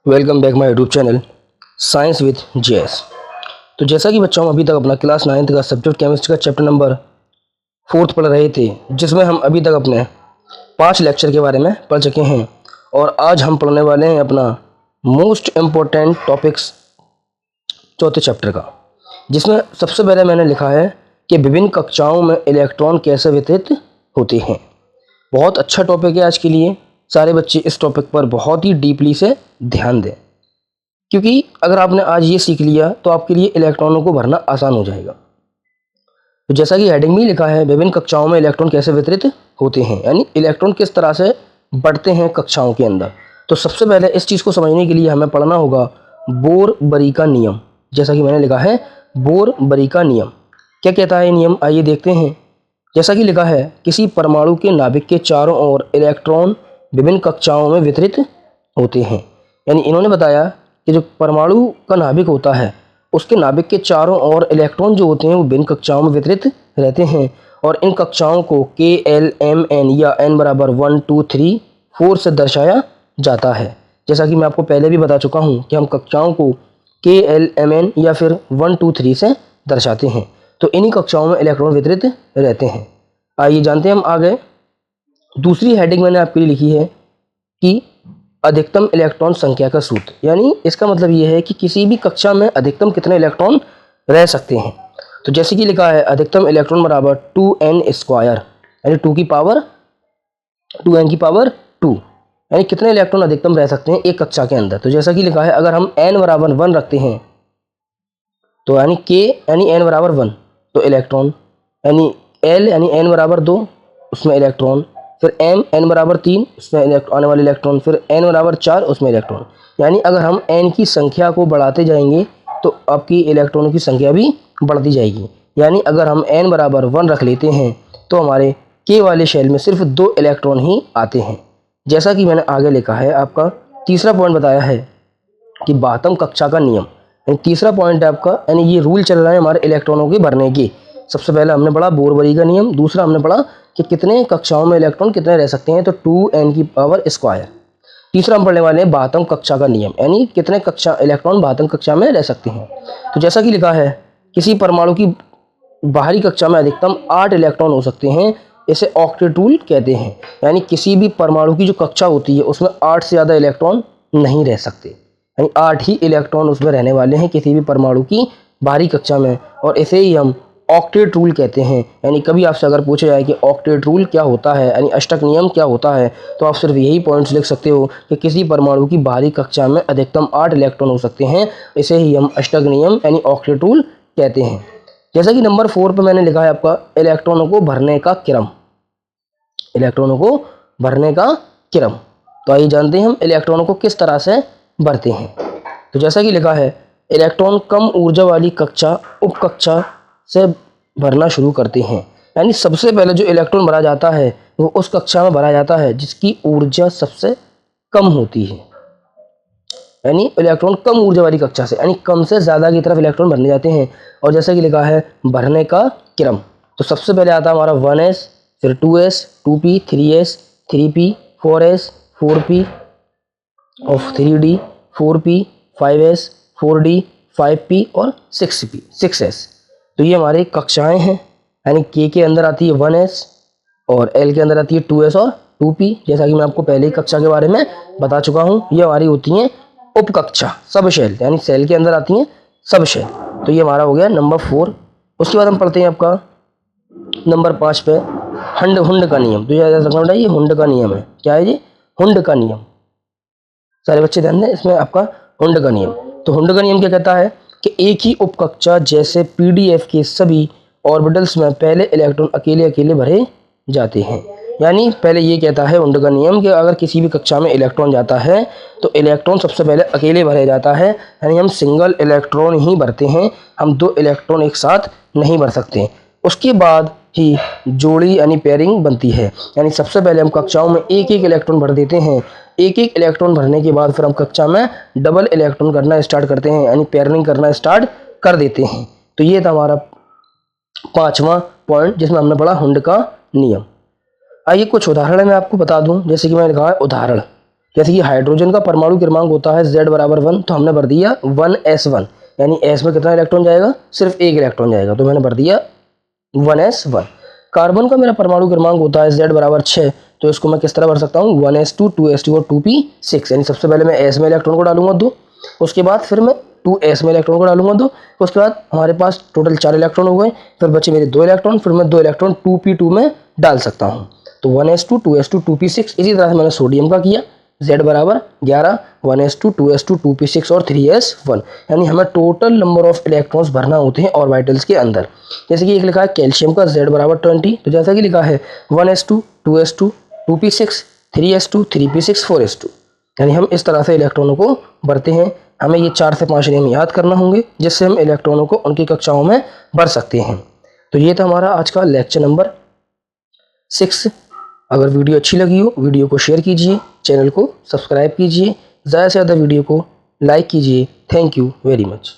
Welcome back my YouTube channel science with JS. तो जैसा कि बच्चों हम अभी तक अपना क्लास 9th का सब्जेक्ट केमिस्ट्री का चैप्टर नंबर 4 पढ़ रहे थे, जिसमें हम अभी तक अपने 5 लेक्चर के बारे में पढ़ चुके हैं। और आज हम पढ़ने वाले हैं अपना मोस्ट इम्पोर्टेंट टॉपिक्स चौथे चैप्टर का, जिसमें सबसे पहले मैंने लिखा है कि विभिन्न कक्षाओं में इलेक्ट्रॉन कैसे वितरित होते हैं। बहुत अच्छा टॉपिक है आज के लिए। सारे बच्चे इस टॉपिक पर बहुत ही डीपली से ध्यान दें, क्योंकि अगर आपने आज ये सीख लिया तो आपके लिए इलेक्ट्रॉनों को भरना आसान हो जाएगा। तो जैसा कि हेडिंग में लिखा है, विभिन्न कक्षाओं में इलेक्ट्रॉन कैसे वितरित होते हैं, यानी इलेक्ट्रॉन किस तरह से बढ़ते हैं कक्षाओं के अंदर। तो सबसे पहले इस चीज़ को समझने के लिए हमें पढ़ना होगा बोर-बरी का नियम। जैसा कि मैंने लिखा है बोर-बरी का नियम। क्या कहता है ये नियम, आइए देखते हैं। जैसा कि लिखा है, किसी परमाणु के नाभिक के चारों ओर इलेक्ट्रॉन विभिन्न कक्षाओं में वितरित होते हैं। यानी इन्होंने बताया कि जो परमाणु का नाभिक होता है, उसके नाभिक के चारों ओर इलेक्ट्रॉन जो होते हैं वो विभिन्न कक्षाओं में वितरित रहते हैं। और इन कक्षाओं को KLMN या n बराबर 1 2 3 4 से दर्शाया जाता है। जैसा कि मैं आपको पहले भी बता चुका हूँ कि हम कक्षाओं को KLMN या फिर 1 2 3 से दर्शाते हैं। तो इन्हीं कक्षाओं में इलेक्ट्रॉन वितरित रहते हैं। आइए जानते हैं हम आगे। दूसरी हेडिंग मैंने आपके लिए लिखी है कि अधिकतम इलेक्ट्रॉन संख्या का सूत्र। यानी इसका मतलब ये है कि किसी भी कक्षा में अधिकतम कितने इलेक्ट्रॉन रह सकते हैं। तो जैसे कि लिखा है, अधिकतम इलेक्ट्रॉन बराबर 2n स्क्वायर, यानी 2n की पावर 2, यानी कितने इलेक्ट्रॉन अधिकतम रह सकते हैं एक कक्षा के अंदर। तो जैसा कि लिखा है, अगर हम n बराबर 1 रखते हैं तो यानी k यानी n बराबर 1 तो इलेक्ट्रॉन, यानी l यानी n बराबर 2 उसमें इलेक्ट्रॉन, फिर m n बराबर 3 उसमें आने वाले इलेक्ट्रॉन, फिर n बराबर 4 उसमें इलेक्ट्रॉन। यानी अगर हम n की संख्या को बढ़ाते जाएंगे तो आपकी इलेक्ट्रॉनों की संख्या भी बढ़ती जाएगी। यानी अगर हम n बराबर 1 रख लेते हैं तो हमारे k वाले शेल में सिर्फ 2 इलेक्ट्रॉन ही आते हैं। जैसा कि मैंने आगे लिखा है, आपका तीसरा पॉइंट बताया है कि 12वीं कक्षा का नियम, यानी तीसरा पॉइंट है आपका, यानी ये रूल चल रहा है हमारे इलेक्ट्रॉनों के भरने की। सबसे पहले हमने पढ़ा बोर-बरी का नियम, दूसरा हमने पढ़ा कि कितने कक्षाओं में इलेक्ट्रॉन कितने रह सकते हैं, तो 2n की पावर स्क्वायर। तीसरा हम पढ़ने वाले हैं 12वीं कक्षा का नियम, यानी कितने कक्षा इलेक्ट्रॉन 12वीं कक्षा में रह सकते हैं। तो जैसा कि लिखा है, किसी परमाणु की बाहरी कक्षा में अधिकतम 8 इलेक्ट्रॉन हो सकते हैं, इसे ऑक्टेट रूल कहते हैं। यानी किसी भी परमाणु की जो कक्षा होती है उसमें 8 से ज़्यादा इलेक्ट्रॉन नहीं रह सकते, यानी 8 ही इलेक्ट्रॉन उसमें रहने वाले हैं किसी भी परमाणु की बाहरी कक्षा में, और इसे ही हम ऑक्टेट रूल कहते हैं। यानी कभी आपसे अगर पूछा जाए कि ऑक्टेट रूल क्या होता है, यानी अष्टक नियम क्या होता है, तो आप सिर्फ यही पॉइंट्स लिख सकते हो कि किसी परमाणु की बाहरी कक्षा में अधिकतम 8 इलेक्ट्रॉन हो सकते हैं, इसे ही हम अष्टक नियम यानी ऑक्टेट रूल कहते हैं। जैसा कि नंबर 4 पे मैंने लिखा है आपका इलेक्ट्रॉनों को भरने का क्रम, इलेक्ट्रॉनों को भरने का क्रम। तो आइए जानते हैं हम इलेक्ट्रॉनों को किस तरह से भरते हैं। तो जैसा कि लिखा है, इलेक्ट्रॉन कम ऊर्जा वाली कक्षा उप कक्षा से भरना शुरू करते हैं। यानी सबसे पहले जो इलेक्ट्रॉन भरा जाता है वो उस कक्षा में भरा जाता है जिसकी ऊर्जा सबसे कम होती है। यानी इलेक्ट्रॉन कम ऊर्जा वाली कक्षा से, यानी कम से ज़्यादा की तरफ इलेक्ट्रॉन भरने जाते हैं। और जैसा कि लिखा है भरने का क्रम, तो सबसे पहले आता है हमारा 1s, फिर 2s, 2p, 3s, 3p, 4s, 4p और 3d, 4p, 5s, 4d, 5p और 6p, 6s। तो ये हमारी कक्षाएं हैं। यानी k के अंदर आती है 1s और l के अंदर आती है 2s और 2p। जैसा कि मैं आपको पहले ही कक्षा के बारे में बता चुका हूँ, ये हमारी होती हैं उपकक्षा, सब शेल, यानी सेल के अंदर आती हैं सब शेल। तो ये हमारा हो गया नंबर 4। उसके बाद हम पढ़ते हैं आपका नंबर 5 पे हुंड का नियम। तो याद रखना बेटा, ये हुंड का नियम है। क्या है ये? हुंड का नियम। सारे बच्चे ध्यान दें, इसमें आपका हुंड का नियम। तो हुंड का नियम क्या कहता है कि एक ही उपकक्षा जैसे PDF के सभी ऑर्बिटल्स में पहले इलेक्ट्रॉन अकेले अकेले भरे जाते हैं। यानी पहले ये कहता है हुंड का नियम कि अगर किसी भी कक्षा में इलेक्ट्रॉन जाता है तो इलेक्ट्रॉन सबसे पहले अकेले भरे जाता है, यानी हम सिंगल इलेक्ट्रॉन ही भरते हैं, हम 2 इलेक्ट्रॉन एक साथ नहीं भर सकते। उसके बाद ही जोड़ी यानी पेयरिंग बनती है। यानी सबसे पहले हम कक्षाओं में एक एक इलेक्ट्रॉन भर देते हैं, एक एक इलेक्ट्रॉन भरने के बाद फिर हम कक्षा में डबल इलेक्ट्रॉन करना स्टार्ट करते हैं, यानी पेयरिंग करना स्टार्ट कर देते हैं। तो ये था हमारा 5वां पॉइंट जिसमें हमने पढ़ा हुंड का नियम। आइए कुछ उदाहरण मैं आपको बता दूं। जैसे कि मैंने कहा उदाहरण, जैसे कि हाइड्रोजन का परमाणु क्रमांक होता है Z बराबर 1, तो हमने भर दिया 1s1, यानी s में कितना इलेक्ट्रॉन जाएगा, सिर्फ एक इलेक्ट्रॉन जाएगा, तो मैंने भर दिया 1s1। कार्बन का मेरा परमाणु क्रमांक होता है Z बराबर 6, तो इसको मैं किस तरह भर सकता हूँ, 1s2 2s2 और 2p6, यानी सबसे पहले मैं s में इलेक्ट्रॉन को डालूंगा 2, उसके बाद फिर मैं 2s में इलेक्ट्रॉन को डालूंगा 2, उसके बाद हमारे पास टोटल 4 इलेक्ट्रॉन हो गए, फिर बचे मेरे 2 इलेक्ट्रॉन, फिर मैं 2 इलेक्ट्रॉन 2p2 में डाल सकता हूँ। तो 1s2 2s2 2p6, इसी तरह से मैंने सोडियम का किया, Z बराबर 11, 1s2 2s2 2p6 और 3s1, यानी हमें टोटल नंबर ऑफ इलेक्ट्रॉन्स भरना होते हैं ऑर्बिटल्स के अंदर। जैसे कि एक लिखा है कैल्शियम का Z बराबर 20, तो जैसा कि लिखा है 1s2 2s2 2p6 3s2 3p6 4s2, यानी हम इस तरह से इलेक्ट्रॉनों को भरते हैं। हमें ये 4 से 5 नियम याद करना होंगे, जिससे हम इलेक्ट्रॉनों को उनकी कक्षाओं में भर सकते हैं। तो ये था हमारा आज का लेक्चर नंबर 6। अगर वीडियो अच्छी लगी हो, वीडियो को शेयर कीजिए, चैनल को सब्सक्राइब कीजिए, ज़्यादा से ज़्यादा वीडियो को लाइक कीजिए। Thank you very much.